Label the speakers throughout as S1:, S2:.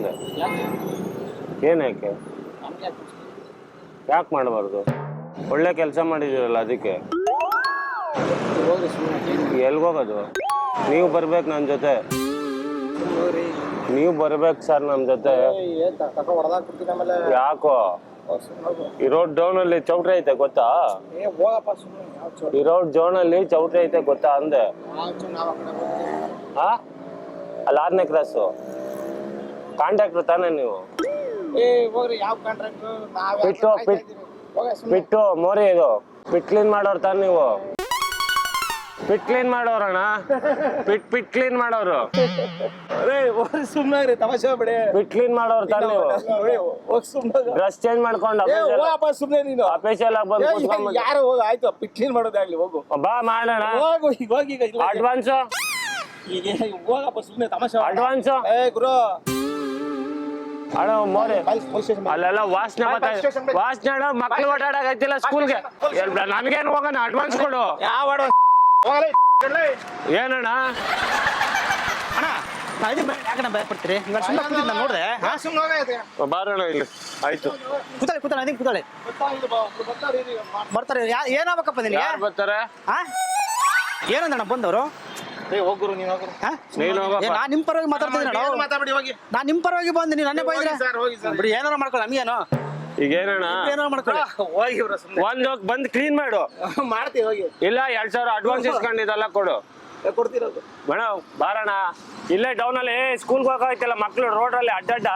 S1: ಅಂದೆ. ಏನಕ್ಕೆ ಯಾಕೆ ಮಾಡಬಾರ್ದು? ಒಳ್ಳೆ ಕೆಲಸ ಮಾಡಿದ್ದೀರಲ್ಲ ಅದಕ್ಕೆ. ಎಲ್ಗೋಗೋದು? ನೀವು ಬರ್ಬೇಕು ನನ್ನ ಜೊತೆ. ನೀವು ಬರ್ಬೇಕು ಸರ್ ನಮ್ಮ ಜೊತೆ. ಯಾಕೋ ಈ ರೋಡ್ ಡೌನ್ ಅಲ್ಲಿ ಚೌಟ್ರಿ ಐತೆ ಗೊತ್ತಾ? ಈ ರೋಡ್ ಜೋನ್ ಅಲ್ಲಿ ಚೌಟ್ರಿ ಐತೆ ಗೊತ್ತಾ ಅಂದೆ. ಅಲ್ಲಿ 6ನೇ ಕ್ರಾಸು ಕಾಂಟ್ರಾಕ್ಟರ್ ತಾನೇ ನೀವು? ಪಿಟ್ಟು ಮೋರಿ ಇದು ಪಿಟ್ ಕ್ಲೀನ್ ಮಾಡೋರು ತಾನೆ ನೀವು? ಪಿಟ್ ಕ್ಲೀನ್ ಮಾಡೋರಣ್ಣ, ಪಿಟ್ ಕ್ಲೀನ್ ಮಾಡೋರು.
S2: ಸುಮ್ಮನೆ ತಮಾಷೆ ಬಿಡಿ.
S1: ಪಿಟ್ ಕ್ಲೀನ್ ಮಾಡೋರು ತಾನೆ ನೀವು? ಡ್ರೆಸ್ ಚೇಂಜ್ ಮಾಡ್ಕೊಂಡು
S2: ಸುಮ್ಮನೆ ನೀನು
S1: ಅಫಿಷಿಯಲ್ ಆಗಿ ಬಂದು
S2: ಯಾರು ಹೋಗ ಆಯ್ತು ಪಿಟ್ ಕ್ಲೀನ್ ಮಾಡೋದಾಗ್ಲಿ ಹೋಗು
S1: ಬಾ ಮಾಡೋಣ.
S2: ಹೋಗು ಹೋಗಿ
S1: ಅಡ್ವಾನ್ಸ್
S2: ಈಗ ಹೋಗಪ್ಪ ಸುಮ್ಮನೆ ತಮಾಷೆ.
S1: ಅಡ್ವಾನ್ಸ್
S2: ಗುರು
S1: ಅಣ್ಣ ಮೋರಿ ಅಲ್ಲೆಲ್ಲ ವಾಸನೆ ವಾಸನೆ ಮಕ್ಳು ಓಡಾಡಕೈತಿಲ್ಲ ಸ್ಕೂಲ್ಗೆ. ನನ್ಗೇನು ಹೋಗೋಣ ಅಡ್ವಾನ್ಸ್ ಕೊಡು.
S2: ಯಾವ
S1: ಏನಣ್ಣ
S2: ಭಯಪಡ್ತೀರಿ? ನೋಡ್ದೆ
S1: ಬಾರೋಣ ಇಲ್ಲಿ. ಆಯ್ತು
S2: ಕೂತಾಳೆ ಬರ್ತಾರೆ. ಏನಾಗಬೇಕಪ್ಪ ನಿನಗೆ?
S1: ಯಾರು ಬರ್ತಾರೆ?
S2: ಏನಂದಣ್ಣ ಬಂದವರು?
S1: ಹೋಗ್ರು ನೀನು
S2: ನಾನ್ ನಿಮ್ ಪರವಾಗಿ ಮಾತಾಡ್ತಿದ್ದೀನಿ. ನಾನ್ ನಿಮ್ ಪರವಾಗಿ ಬಂದು ನೀವು ನನ್ನೇ ಬೈದ್ರೆ ಬಿಡಿ. ಏನಾರ ಮಾಡ್ಕೊಳ್ಳಿ ನಮ್ಗೇನು
S1: ಈಗ ಏನಣ್ಣ
S2: ಏನಾರ ಮಾಡ್ಕೊಳ್ಳಿ.
S1: ಒಂದು ಬಂದು ಕ್ಲೀನ್ ಮಾಡು.
S2: ಮಾಡ್ತೀವಿ ಹೋಗಿ.
S1: ಇಲ್ಲ 2000 ಅಡ್ವಾನ್ಸ್ ಇಸ್ಕೊಂಡಿದ್ದಲ್ಲ ಕೊಡು.
S2: ಕೊಡ್ತಿರೋದು
S1: ಮೇಡಮ್ ಬಾರಣ. ಇಲ್ಲೇ ಡೌನ್ ಅಲ್ಲಿ ಸ್ಕೂಲ್ಗೆ ಹೋಗೈತಲ್ಲ ಮಕ್ಳು ರೋಡಲ್ಲಿ ಅಡ್ಡಡ್ಡ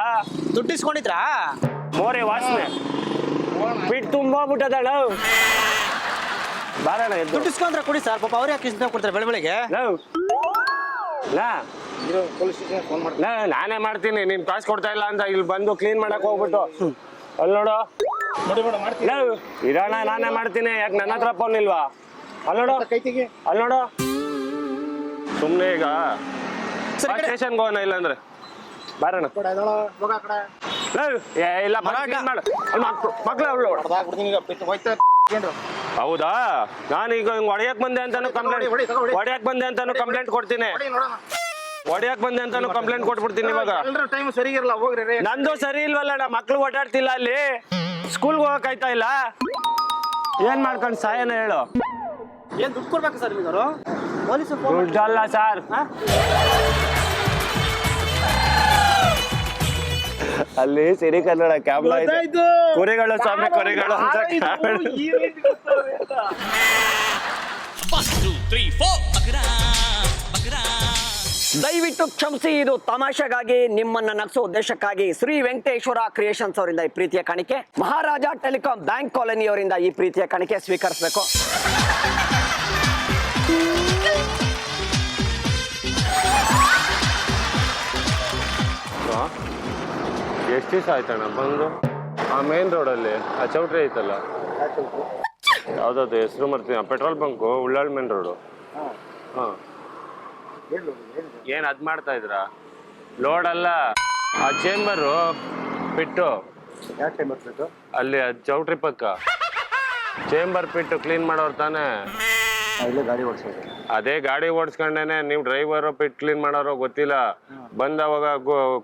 S2: ದುಡ್ಡು ಇಸ್ಕೊಂಡಿದ್ರಾ?
S1: ಮೋರೆ ವಾಸನೆ ಬಿಟ್ಟು ತುಂಬೋಗ್ಬಿಟ್ಟದಳ. ಬಾರಣ
S2: ದುಡ್ಡು ಇಸ್ಕೊಂಡ್ರೆ ಕೊಡಿ ಸರ್. ಪಾಪ ಅವ್ರು ಯಾಕೆ ಇಷ್ಟ ಕೊಡ್ತಾರೆ ಬೆಳಗ್ಗೆ?
S1: ನಾನೇ ಮಾಡ್ತೀನಿ. ನೀನ್ ಕಾಸು ಕೊಡ್ತಾ ಇಲ್ಲ ಅಂತ ಇಲ್ಲಿ ಬಂದು ಕ್ಲೀನ್ ಮಾಡಕ್ ಹೋಗ್ಬಿಟ್ಟು ಅಲ್ಲಿ ನೋಡು. ಇರೋಣ ನಾನೇ ಮಾಡ್ತೀನಿ. ಯಾಕೆ ನನ್ನ ಹತ್ರ ಫೋನ್ ಇಲ್ವಾ? ಅಲ್ಲಿ ನೋಡು ಅಲ್ಲಿ ನೋಡು. ಸುಮ್ನೆ ಈಗ ಸ್ಟೇಷನ್ಗೆ ಹೋಗೋಣ ಇಲ್ಲಾಂದ್ರೆ ಬಾರಣ. ಇಲ್ಲ ಮಕ್ಳು ಹೌದಾ? ನಾನು ಈಗ ಹೊಡೆಯಕ್ ಬಂದೆ ಅಂತಾನು ಕಂಪ್ಲೇಂಟ್ ಕೊಡ್ತೀನಿ. ಹೊಡೆಯಕ್ ಬಂದೆ ಅಂತಾನು ಕಂಪ್ಲೇಂಟ್ ಕೊಟ್ಬಿಡ್ತೀನಿ. ಇವಾಗ ನಂದು ಸರಿ ಇಲ್ವಲ್ಲ, ಮಕ್ಳು ಓಡಾಡ್ತಿಲ್ಲ ಅಲ್ಲಿ, ಸ್ಕೂಲ್ಗೆ ಹೋಗಕ್ ಆಯ್ತಾ ಇಲ್ಲ. ಏನ್ ಮಾಡ್ಕೊಂಡು ಸಾಯನ ಹೇಳು?
S2: ಏನ್ ದುಡ್ಡು ಕೊಡ್ಬೇಕು ಸರ್ ನಿಮ್ಗವರು?
S1: ದುಡ್ಡಲ್ಲ ಸರ್. ಅಲ್ಲಿ ಸಿರಿ ಕನ್ನಡ ಕ್ಯಾಮ್ರಾ ಇದೆ. ಕುರಿಗಳು ಸ್ವಾಮಿ ಕುರಿಗಳು ಅಂತ.
S3: ದಯವಿಟ್ಟು ಕ್ಷಮಿಸಿ, ಇದು ತಮಾಷೆಗಾಗಿ ನಿಮ್ಮನ್ನ ನಗಿಸೋ ಉದ್ದೇಶಕ್ಕಾಗಿ ಶ್ರೀ ವೆಂಕಟೇಶ್ವರ ಕ್ರಿಯೇಷನ್ಸ್ ಅವರಿಂದ ಈ ಪ್ರೀತಿಯ ಕಾಣಿಕೆ, ಮಹಾರಾಜ ಟೆಲಿಕಾಂ ಬ್ಯಾಂಕ್ ಕಾಲೋನಿ ಅವರಿಂದ ಈ ಪ್ರೀತಿಯ ಕಾಣಿಕೆ ಸ್ವೀಕರಿಸಬೇಕು.
S1: ಎಷ್ಟು ದಿವಸ ಆಯ್ತಣ್ಣ ಬಂದು? ಆ ಮೇನ್ ರೋಡಲ್ಲಿ ಆ ಚೌಟ್ರಿ ಐತಲ್ಲ, ಯಾವ್ದಾದ್ರು ಹೆಸರು ಮರ್ತೀನಿ. Petrol bunk Ullal main road. ಹಾಂ ಏನ್ ಅದ್ ಮಾಡ್ತಾ ಇದ್ರ? ಲೋಡ್ ಅಲ್ಲ, ಆ ಚೇಂಬರು ಪಿಟ್ಟು ಅಲ್ಲಿ ಚೌಟ್ರಿ ಪಕ್ಕ ಚೇಂಬರ್ ಪಿಟ್ಟು ಕ್ಲೀನ್ ಮಾಡೋರು ತಾನೆ? ಅದೇ ಗಾಡಿ ಓಡಿಸ್ಕೊಂಡೇನೆ. ನೀವು ಡ್ರೈವರು ಪಿಟ್ ಕ್ಲೀನ್ ಮಾಡೋರು ಗೊತ್ತಿಲ್ಲ. ಬಂದವಾಗ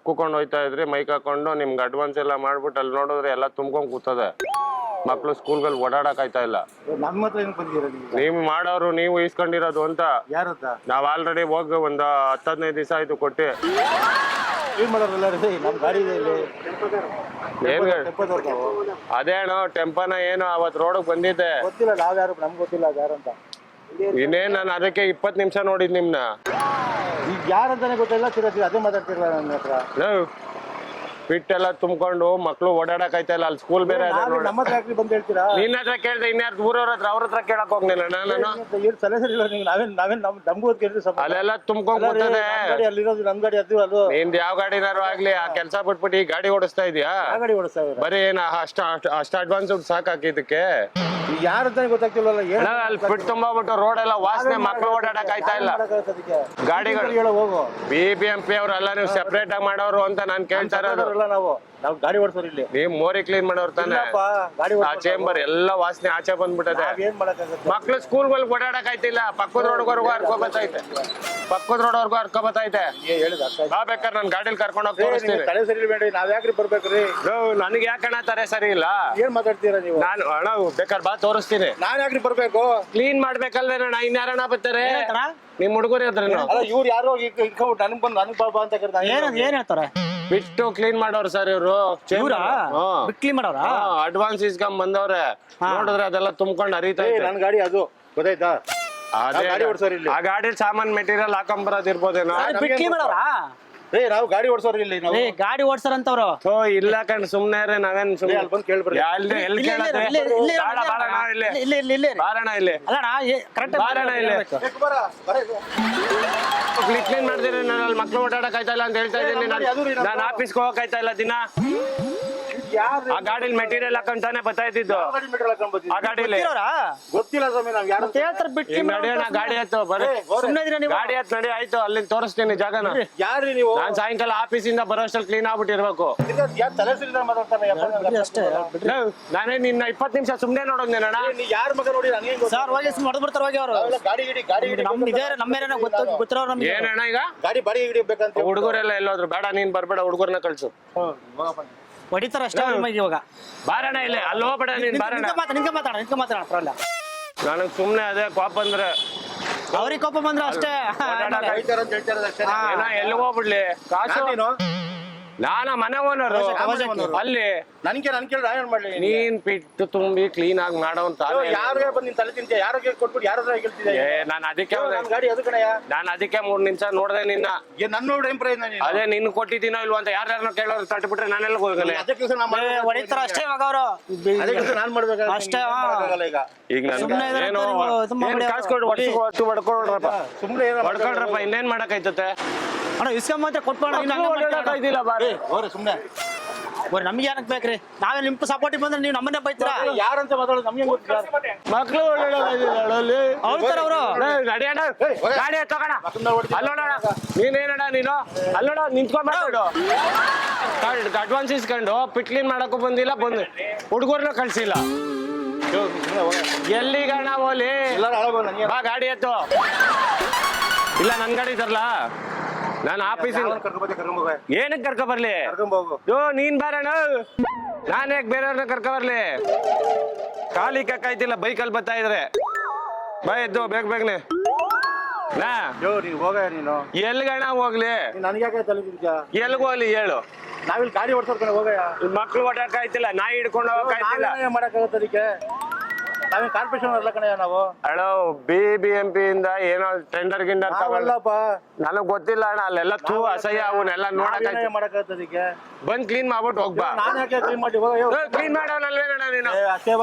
S1: ಕೂಕೊಂಡು ಹೋಯ್ತಾ ಇದ್ರಿ ಮೈಕ್ ಹಾಕೊಂಡು. ನಿಮ್ಗೆ ಅಡ್ವಾನ್ಸ್ ಎಲ್ಲ ಮಾಡ್ಬಿಟ್ಟು ಅಲ್ಲಿ ನೋಡಿದ್ರೆ ಎಲ್ಲ ತುಂಬ್ಕೊಂಡ್ ಕೂತದೆ. ಮಕ್ಳು ಸ್ಕೂಲ್ಗಳು ಓಡಾಡಕ್ ಆಯ್ತಾ ಇಲ್ಲ. ನೀವು ಮಾಡೋರು ನೀವು ಇಸ್ಕೊಂಡಿರೋದು ಅಂತ. ನಾವ್ ಆಲ್ರೆಡಿ ಹೋಗಿ ಒಂದು 10-15 ದಿವಸ ಆಯ್ತು ಕೊಟ್ಟಿ. ಏನ್ ಅದೇ ಅಣ್ಣ ಟೆಂಪನ ಏನು ಅವತ್ ರೋಡ್ ಬಂದಿದ್ದೆ. ಇನ್ನೇನ್ ನಾನು ಅದಕ್ಕೆ 20 ನಿಮಿಷ ನೋಡಿದ್ ನಿಮ್ನ.
S2: ಈಗ ಯಾರಂತಾನೆ ಗೊತ್ತಿಲ್ಲ, ಅದೇ ಮಾತಾಡ್ತಿರಲ್ಲ ನನ್ನ ಹತ್ರ.
S1: ಪಿಟ್ ಎಲ್ಲ ತುಂಬ್ಕೊಂಡು ಮಕ್ಳು ಓಡಾಡಕ್ ಆಯ್ತಾ ಇಲ್ಲ. ಅಲ್ಲಿ ಸ್ಕೂಲ್ ಬೇರೆ ನಿನ್ನ ಹತ್ರ ಕೇಳ್ದೆ, ಇನ್ಯಾರು ಊರವ್ರ ಹತ್ರ ಅವ್ರ ಹತ್ರ ಕೇಳಕ್ ಹೋಗ್ಲಿಲ್ಲ ನಾನು. ಅಲ್ಲೆಲ್ಲ ತುಂಬ್ಕೊಂಡ್ ಕೂತದೆ. ನಿಂದ್ ಯಾವ ಗಾಡಿನಾರು ಆಗ್ಲಿ, ಆ ಕೆಲ್ಸ ಬಿಟ್ಬಿಟ್ಟು ಈ ಗಾಡಿ ಓಡಿಸ್ತಾ ಇದೀಯಾ? ಬರೀ ಏನ ಅಷ್ಟ ಅಡ್ವಾನ್ಸ್ ದುಡ್ಡು ಸಾಕಾಕಿದ್ದಕ್ಕೆ?
S2: ಯಾರಂತಾನೆ ಗೊತ್ತಾಗ್ತಿಲ್ವಲ್ಲ.
S1: ಅಲ್ಲಿ ಪಿಟ್ ತುಂಬಿಟ್ಟು ರೋಡ್ ಎಲ್ಲ ವಾಸನೆ, ಮಕ್ಳು ಓಡಾಡಕ್ ಆಯ್ತಾ ಇಲ್ಲ. ಗಾಡಿಗಳು BBMP ಅವ್ರೆಲ್ಲ ನೀವು ಸೆಪರೇಟ್ ಆಗಿ ಮಾಡೋರು ಅಂತ ನಾನ್ ಕೇಳ್ತಾ ಇರೋದು.
S2: ಅಲ್ಲ ನಾವು ಗಾಡಿ ಓಡಿಸೋರು ಇಲ್ಲಿ.
S1: ನೀವ್ ಮೋರಿ ಕ್ಲೀನ್ ಮಾಡೋರ್ ತಾನೆ.
S2: ಗಾಡಿ
S1: ಆ ಚೇಂಬರ್ ಎಲ್ಲ ವಾಸನೆ ಆಚೆ ಬಂದ್ಬಿಟ್ಟದೆ.
S2: ಏನ್ ಮಾಡಕ್ಕಾಗತ್ತೆ?
S1: ಮಕ್ಳು ಸ್ಕೂಲ್ಗಳು ಓಡಾಡಕ್ ಆಯ್ತಿಲ್ಲ. ಪಕ್ಕದ ರೋಡ್ವರೆಗೂ ಹರ್ಕೊ ಬತ್ತೈತೆ. ಪಕ್ಕದ ರೋಡ್ವರೆಗೂ ಹರ್ಕೊ ಬತ್ತೈತೆ. ಬಾ ಬೇಕಾದ್ರೆ ನನ್ ಗಾಡಿಲಿ ಕರ್ಕೊಂಡು ಹೋಗಿ ತೋರಿಸ್ತೀನಿ.
S2: ತಲೆ ಸರಿ ಬೇಡಿ, ನಾವ್ ಯಾಕ್ರಿ ಬರ್ಬೇಕ್ರಿ?
S1: ನನಗೆ ಯಾಕಣ ತಾರೆ ಸರಿ ಇಲ್ಲ.
S2: ಏನ್ ಮಾತಾಡ್ತೀರಾ ನೀವು?
S1: ನಾನು ಅಣ್ಣ ಬೇಕಾದ್ರೆ ಬಾ ತೋರಿಸ್ತೀನಿ.
S2: ನಾನ್ ಯಾಕ್ರಿ ಬರ್ಬೇಕು?
S1: ಕ್ಲೀನ್ ಮಾಡ್ಬೇಕಲ್ವೇ ಅಣ್ಣ, ಇನ್ಯಾರಣ ಬರ್ತಾರೆ? ನಿಮ್ ಹುಡುಗರು ಇದ್ರೇನು?
S2: ಅಲ್ಲ ಇವ್ರು ಯಾರೋ ಇಟ್ಕೊಂಡ್ಬಿಟ್ಟು ನನಗ್ ಬಂದು ನನಗ್ ಬಾಬಾ ಅಂತ ಕರ್ದ. ಏನ್ ಹೇಳ್ತಾರೆ?
S1: ಬಿಟ್ಟು ಕ್ಲೀನ್ ಮಾಡೋರು ಸರ್ ಇವ್ರು.
S2: ಕ್ಲೀನ್ ಮಾಡೋರ
S1: ಅಡ್ವಾನ್ಸ್ ಇಸ್ಕೊಂಡ್ ಬಂದವ್ರೆ. ನೋಡಿದ್ರೆ ಅದೆಲ್ಲ ತುಂಬ್ಕೊಂಡು ಹರಿತಾ ಇದೆ.
S2: ನನ್ ಗಾಡಿ ಅದು ಗೊತ್ತಾಯ್ತಾ? ಗಾಡಿ ಓಡಿಸೋರು ಇಲ್ಲಿ.
S1: ಆ ಗಾಡಿ ಸಾಮಾನ್ ಮೆಟೀರಿಯಲ್ ಹಾಕೊಂಡ್ ಬರೋದಿರ್ಬೋದೇನೋ.
S2: ನಾವು ಗಾಡಿ ಓಡಿಸೋರು ಇಲ್ಲಿ. ಗಾಡಿ ಓಡಿಸೋರಂತವ್ರು
S1: ಇಲ್ಲ ಕಣ್ ಸುಮ್ನೆ ನಾವೇನ್ ಸುಮ್ನೆ
S2: ಅಲ್ಲಿ ಬಂದು ಕೇಳ್ಬರ್ರಿ.
S1: ಎಲ್ಲಿ ಕೇಳತ್ತೆ? ಬಾರಣ ಇಲ್ಲಿ ಕ್ಲೀನ್ ಮಾಡ್ದಿರಿ. ನಾನು ಅಲ್ಲಿ ಮಕ್ಳು ಓಡಾಡಕ್ ಆಯ್ತಾ ಇಲ್ಲ ಅಂತ ಹೇಳ್ತಾ ಇದ್ದೀನಿ. ನಾನು ಆಫೀಸ್ಗೆ ಹೋಗಕ್ ಆಯ್ತಾ ಇಲ್ಲ ದಿನ. ಆ ಗಾಡಿಲಿ ಮೆಟೀರಿಯಲ್ ಹಾಕೊಂತಾನೆ ಬರ್ತಾ ಇದ್ದಿದ್ದು. ಆ ಗಾಡಿಲಿ
S2: ಗೊತ್ತಿಲ್ಲ ಸ್ವಾಮಿ, ನಾವ್ ಯಾರು
S1: ನಡೆಯೋಣ. ಗಾಡಿ ಹತ್ತು ಬರ್ರಿ, ಗಾಡಿ ಹತ್ತು ನಡಿ. ಆಯ್ತು, ಅಲ್ಲಿ ತೋರಿಸ್ತೀನಿ ಜಾಗನ.
S2: ಯಾರ್ರಿ ನೀವು?
S1: ನಾನ್ ಸಾಯಂಕಾಲ ಆಫೀಸಿಂದ ಬರೋಷ್ಟಲ್ಲಿ ಕ್ಲೀನ್ ಆಗ್ಬಿಟ್ಟಿರ್ಬೇಕು.
S2: ತಲೆ ಸರಿ ಮಾತಾಡ್ತಾನೆ.
S1: ನಾನೇ ನಿನ್ನ 20 ನಿಮಿಷ ಸುಮ್ನೆ ನೋಡೋದ್ ನೇನಣ್ಣ.
S2: ಯಾರ ಮಗ ನೋಡಿ ಸರ್ ಹೋಗಿ ಹೊಡೆದ್ಬಿಡ್ತಾರೆ ಹೋಗಿ ಅವರು. ಗಾಡಿ ಗೊತ್ತಿರೋರು
S1: ಏನಣ್ಣ ಈಗ
S2: ಗಾಡಿ ಬಾಡಿ ಹಿಡಿಬೇಕಂತ
S1: ಹುಡುಗರೆಲ್ಲ ಎಲ್ಲೋದ್ರು. ಬೇಡ ನೀನ್ ಬರ್ಬೇಡ, ಹುಡುಗರ್ನ ಕಳ್ಸು.
S2: ಹೊಡಿತಾರ ಅಷ್ಟೇ ಇವಾಗ.
S1: ಬಾರಣ ಇಲ್ಲಿ, ಅಲ್ಲಿ ಹೋಗ್ಬೇಡ ನೀನ್. ಬಾರಣ
S2: ಮಾತಾಡ.
S1: ನನಗ್ ಸುಮ್ನೆ ಅದೇ ಕೋಪ ಅಂದ್ರೆ
S2: ಅವ್ರಿಗೆ ಕೋಪ ಬಂದ್ರೆ ಅಷ್ಟೇ.
S1: ಎಲ್ಲಿ ಹೋಗ್ಬಿಡ್ಲಿ ಕಾಸು? ನಾನ ಮನೆ ಓನರು ಅಲ್ಲಿ.
S2: ನನ್ ಕೇಳಿ ಏನ್ ಮಾಡ್ಲಿ?
S1: ನೀನ್ ಪಿಟ್ಟು ತುಂಬಿ ಕ್ಲೀನ್ ಆಗಿ ಮಾಡೋಂತ
S2: ಯಾರಿಗೆ ಬಂದ್ ನಿನ್ ತಲೆ ತಿಂತೀಯ? ಯಾರಿಗೆ ಕೊಟ್ಬಿಟ್ಟು ಯಾರು ಹೇಳ್ತಿದ್ದೆ?
S1: ನಾನು ಅದಕ್ಕೆ
S2: ಗಾಡಿ ಅದು ಕಣಯ್ಯ.
S1: ನಾನು ಅದಕ್ಕೆ 3 ನಿಮಿಷ ನೋಡ್ದೆ ನಿನ್ನ.
S2: ನನ್ನ ನೋಡಿ ಏನ್ ಪ್ರಯೋಜನ?
S1: ಅದೇ ನಿನ್ ಕೊಟ್ಟಿದ್ದೀನೋ ಇಲ್ವಾ ಅಂತ ಯಾರ್ಯಾರನ್ನ ಕೇಳೋರು ತಟ್ಬಿಟ್ರೆ ನಾನೆಲ್ಲ ಹೋಗಲ್ಲ.
S2: ಹೊಡಿತಾರ ಅಷ್ಟೇ ಇವಾಗ ಅವರು. ನಾನ್ ಮಾಡ್ಬೇಕು ಅಷ್ಟೇ.
S1: ಈಗ ನನ್ಗೆ ಕಾಸು ಕೊಟ್ಟು ಹೊಡ್ಕೊಳ್ರಪ್ಪ. ಸುಮ್ನೆ ಹೊಡ್ಕೊಳ್ರಪ್ಪ, ಇನ್ನೇನ್ ಮಾಡಕ್ ಆಯ್ತತೆ?
S2: ಅಣ್ಣ ಇಸ್ಕೊಂಡ್ ಮಾತ್ರ ಕೊಟ್ಬಿಡ. ಸುಮ್ನೆ ನಮ್ಗೆ ಏನಕ್ ಬೇಕ್ರಿ? ನಾವೇ ನಿಮ್ ಸಪೋರ್ಟಿಗೆ ಬಂದ್ರೆ ನೀವು ನಮ್ಮನ್ನೇ ಬೈತೀರಾ? ಯಾರಂತ ಮಾತಾಡೋದು ನಮ್ಗೆ ಗೊತ್ತಿಲ್ಲ.
S1: ಮಕ್ಳು
S2: ಅವ್ರ ಅವರು
S1: ನಡಿಯಣ್ಣ, ಗಾಡಿ ತಗೋಣ. ಅಲ್ಲೋಣ ನೀನೇನಣ್ಣ ನೀನು ಅಲ್ಲೋಣ ನಿಂತ್ಕೊಂಡ್ ಮಾತಾಡು. ಅಡ್ವಾನ್ಸ್ ಇಸ್ಕೊಂಡು ಪಿಟ್ ಕ್ಲೀನ್ ಮಾಡಕ್ಕೂ ಬಂದಿಲ್ಲ, ಬಂದು ಹುಡುಗರ್ನ ಕಳ್ಸಿಲ್ಲ. ಎಲ್ಲಿಗಣ ಓಲಿ? ಬಾ ಗಾಡಿ ಎತ್ತು. ಇಲ್ಲ ನನ್ ಗಾಡಿ ತರ್ಲಾ? ನಾನು ಆಫೀಸಿಂದ ಏನಕ್ಕೆ ಕರ್ಕೊ ಬರ್ಲಿ? ನೀನ್ ಬಾರಣ, ನಾನ್ ಯಾಕೆ ಬೇರೆಯವ್ರನ್ನ ಕರ್ಕೊ ಬರ್ಲಿ? ಖಾಲಿ ಕಕ್ಕಾಯ್ತಿಲ್ಲ, ಬೈಕಲ್ಲಿ ಬರ್ತಾ ಇದ್ರೆ. ಬಾ ಎದ್ದು ಬೇಗ ಬೇಗನೆ. ಎಲ್ಗಣ ಹೋಗ್ಲಿ? ಎಲ್ಗ ಹೋಗ್ಲಿ ಹೇಳು?
S2: ನಾವಿಲ್ಲಿ ಗಾಡಿ ಓಡಿಸೋರ್ಕೊಂಡು ಹೋಗಯ್ಯ.
S1: ಮಕ್ಳು ಓಡಾಕ ಆಯ್ತಿಲ್ಲ, ನಾಯಿ ಹಿಡ್ಕೊಂಡು ಹೋಗಕ್ಕಾಯ್ತಿಲ್ಲ.
S2: ಮಾಡಕ್ಕಾಗತ್ತೆ ಅದಕ್ಕೆ? ನಾವೇ ಕಾರ್ಪೊರೇಷನ್ ಅಲ್ಲ ಕಣಯ್ಯ ನಾವು.
S1: ಅಣ್ಣ BBMP ಇಂದ ಏನೋ ಟೆಂಡರ್ ಗಿಂಡರ್
S2: ತಗೊಳ್ಳಪ್ಪ.
S1: ನನಗ್ ಗೊತ್ತಿಲ್ಲ ಅಣ್ಣ. ಅಲ್ಲೆಲ್ಲ ತೂ ಅಸಹ್ಯ, ಅವನ್ನೆಲ್ಲ
S2: ಮಾಡಕ್ಕಾಗತ್ತೆ ಅದಕ್ಕೆ?
S1: ಬಂದ್ ಕ್ಲೀನ್ ಮಾಡ್ಬಿಟ್ಟು ಹೋಗ್ಬಾ.
S2: ನಾನು ಯಾಕೆ ಕ್ಲೀನ್ ಮಾಡಿ?
S1: ಕ್ಲೀನ್ ಮಾಡೋನಲ್ವೇನಣ್ಣ ನೀನು?